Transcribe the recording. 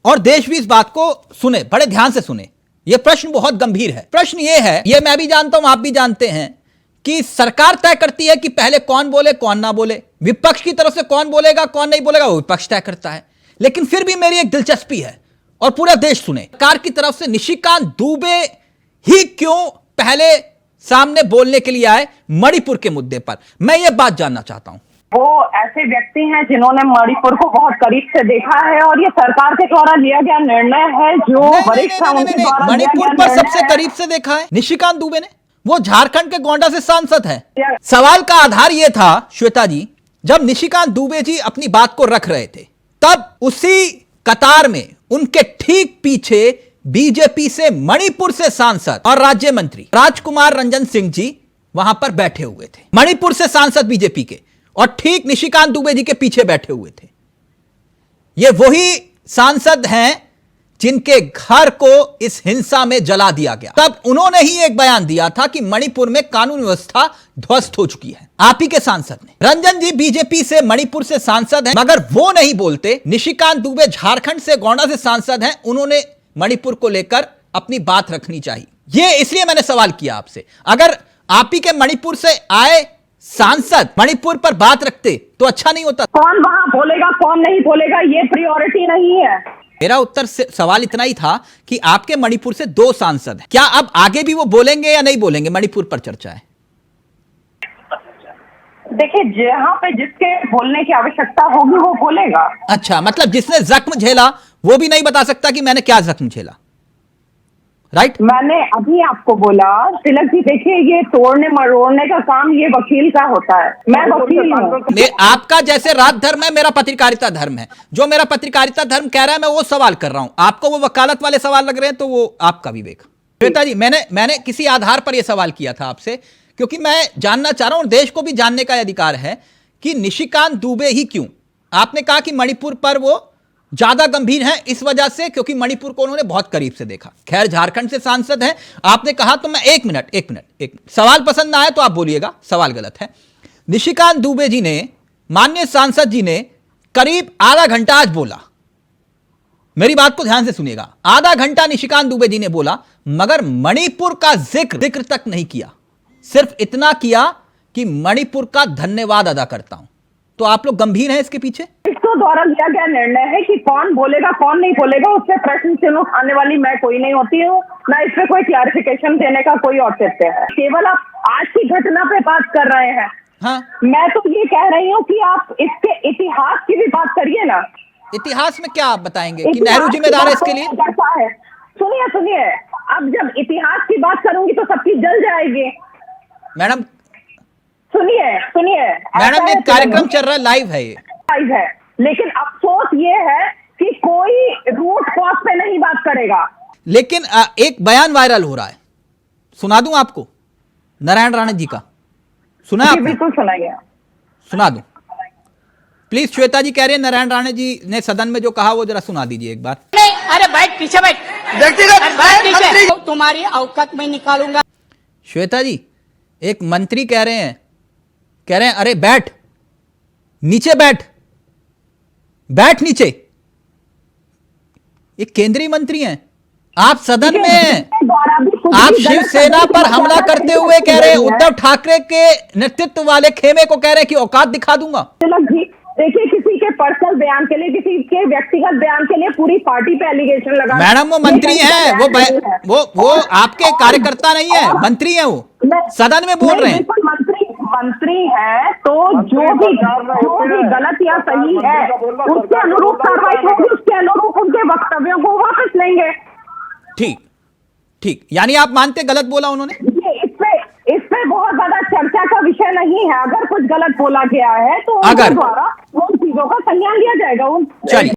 और देश भी इस बात को सुने, बड़े ध्यान से सुने। यह प्रश्न बहुत गंभीर है। प्रश्न यह है, यह मैं भी जानता हूं, आप भी जानते हैं, कि सरकार तय करती है कि पहले कौन बोले कौन ना बोले, विपक्ष की तरफ से कौन बोलेगा कौन नहीं बोलेगा वो विपक्ष तय करता है। लेकिन फिर भी मेरी एक दिलचस्पी है और पूरा देश सुने, सरकार की तरफ से निशिकांत दुबे ही क्यों पहले सामने बोलने के लिए आए मणिपुर के मुद्दे पर, मैं ये बात जानना चाहता हूं। वो ऐसे व्यक्ति हैं जिन्होंने मणिपुर को बहुत करीब से देखा है और ये सरकार के द्वारा लिया गया निर्णय है जो वरिष्ठ मणिपुर पर सबसे करीब से देखा है निशिकांत दुबे ने। वो झारखंड के गोंडा से सांसद है। सवाल का आधार यह था श्वेता जी, जब निशिकांत दुबे जी अपनी बात को रख रहे थे तब उसी कतार में उनके ठीक पीछे बीजेपी से मणिपुर से सांसद और राज्य मंत्री राजकुमार रंजन सिंह जी वहां पर बैठे हुए थे, मणिपुर से सांसद बीजेपी के, और ठीक निशिकांत दुबे जी के पीछे बैठे हुए थे। ये वही सांसद हैं जिनके घर को इस हिंसा में जला दिया गया। तब उन्होंने ही एक बयान दिया था कि मणिपुर में कानून व्यवस्था ध्वस्त हो चुकी है। आप ही के सांसद ने, रंजन जी बीजेपी से मणिपुर से सांसद हैं, मगर वो नहीं बोलते। निशिकांत दुबे झारखंड से गोंडा से सांसद हैं, उन्होंने मणिपुर को लेकर अपनी बात रखनी चाहिए। ये इसलिए मैंने सवाल किया आपसे, अगर आप ही के मणिपुर से आए सांसद मणिपुर पर बात रखते तो अच्छा नहीं होता? कौन वहां बोलेगा कौन नहीं बोलेगा ये प्रायोरिटी नहीं है। मेरा उत्तर से सवाल इतना ही था कि आपके मणिपुर से 2 सांसद हैं, क्या अब आगे भी वो बोलेंगे या नहीं बोलेंगे? मणिपुर पर चर्चा है। देखिए, जहां पे जिसके बोलने की आवश्यकता होगी वो बोलेगा। अच्छा, मतलब जिसने जख्म झेला वो भी नहीं बता सकता कि मैंने क्या जख्म झेला, राइट? मैंने अभी आपको बोला तिलक जी, देखिए ये तोड़ने मरोड़ने का काम ये वकील का होता है। मैं वकील हूँ। आपका जैसे राज धर्म है, मेरा पत्रकारिता धर्म है। जो मेरा पत्रकारिता धर्म कह रहा है मैं वो सवाल कर रहा हूं। आपको वो वकालत वाले सवाल लग रहे हैं तो वो आपका विवेक। श्वेता जी, मैंने किसी आधार पर यह सवाल किया था आपसे, क्योंकि मैं जानना चाह रहा हूं और देश को भी जानने का अधिकार है कि निशिकांत दुबे ही क्यों। आपने कहा कि मणिपुर पर वो ज्यादा गंभीर है इस वजह से क्योंकि मणिपुर को उन्होंने बहुत करीब से देखा। खैर, झारखंड से सांसद हैं आपने कहा, तो मैं एक मिनट सवाल पसंद ना आए तो आप बोलिएगा, सवाल गलत है। निशिकांत दुबे जी ने, माननीय सांसद जी ने करीब आधा घंटा आज बोला, मेरी बात को ध्यान से सुनिएगा, आधा घंटा निशिकांत दुबे जी ने बोला, मगर मणिपुर का जिक्र तक नहीं किया। सिर्फ इतना किया कि मणिपुर का धन्यवाद अदा करता हूं। तो आप लोग गंभीर हैं इसके पीछे? इसको द्वारा लिया गया निर्णय है कि कौन बोलेगा कौन नहीं बोलेगा, उससे प्रश्न चिन्ह उठाने वाली मैं कोई नहीं होती हूँ, ना इसमें कोई क्लैरिफिकेशन देने का कोई औचित्य है। केवल आप आज की घटना पे बात कर रहे हैं। हाँ, मैं तो ये कह रही हूँ कि आप इसके इतिहास की भी बात करिए ना। इतिहास में क्या आप बताएंगे कि नेहरू जिम्मेदार है इसके लिए? सुनिए, अब जब इतिहास की बात करूंगी तो सबकी जल जाएगी। मैडम सुनिए मैडम, ये कार्यक्रम चल रहा है, लाइव है, ये लाइव है, लेकिन अफसोस ये है कि कोई रूट कॉज पे नहीं बात करेगा। लेकिन एक बयान वायरल हो रहा है, सुना दूं आपको, नारायण राणे जी का। सुना आपने? बिल्कुल सुनाइए। सुना दूं प्लीज? श्वेता जी कह रहे हैं नारायण राणे जी ने सदन में जो कहा वो जरा सुना दीजिए एक बार। नहीं, अरे बैठ, पीछे बैठ, तुम्हारी औकात में निकालूंगा। श्वेता जी, एक मंत्री कह रहे हैं अरे बैठ नीचे, बैठ नीचे। ये केंद्रीय मंत्री हैं, आप सदन में हैं, आप शिवसेना पर हमला करते हुए कह रहे हैं, उद्धव ठाकरे के नेतृत्व वाले खेमे को कह रहे हैं कि औकात दिखा दूंगा। देखिए, किसी के पर्सनल बयान के लिए, किसी के व्यक्तिगत बयान के लिए पूरी पार्टी पे एलिगेशन लगा। मैडम, वो मंत्री हैं, वो आपके कार्यकर्ता नहीं है, मंत्री हैं, वो सदन में बोल रहे हैं। मंत्री है तो जो भी गलत या सही है उसके अनुरूप कार्रवाई होगी, उसके अनुरूप उनके वक्तव्यों को वापस लेंगे। ठीक, यानी आप मानते गलत बोला उन्होंने? इस पे बहुत ज्यादा चर्चा का विषय नहीं है। अगर कुछ गलत बोला गया है तो उनके द्वारा उन चीजों का संज्ञान लिया जाएगा। चलिए।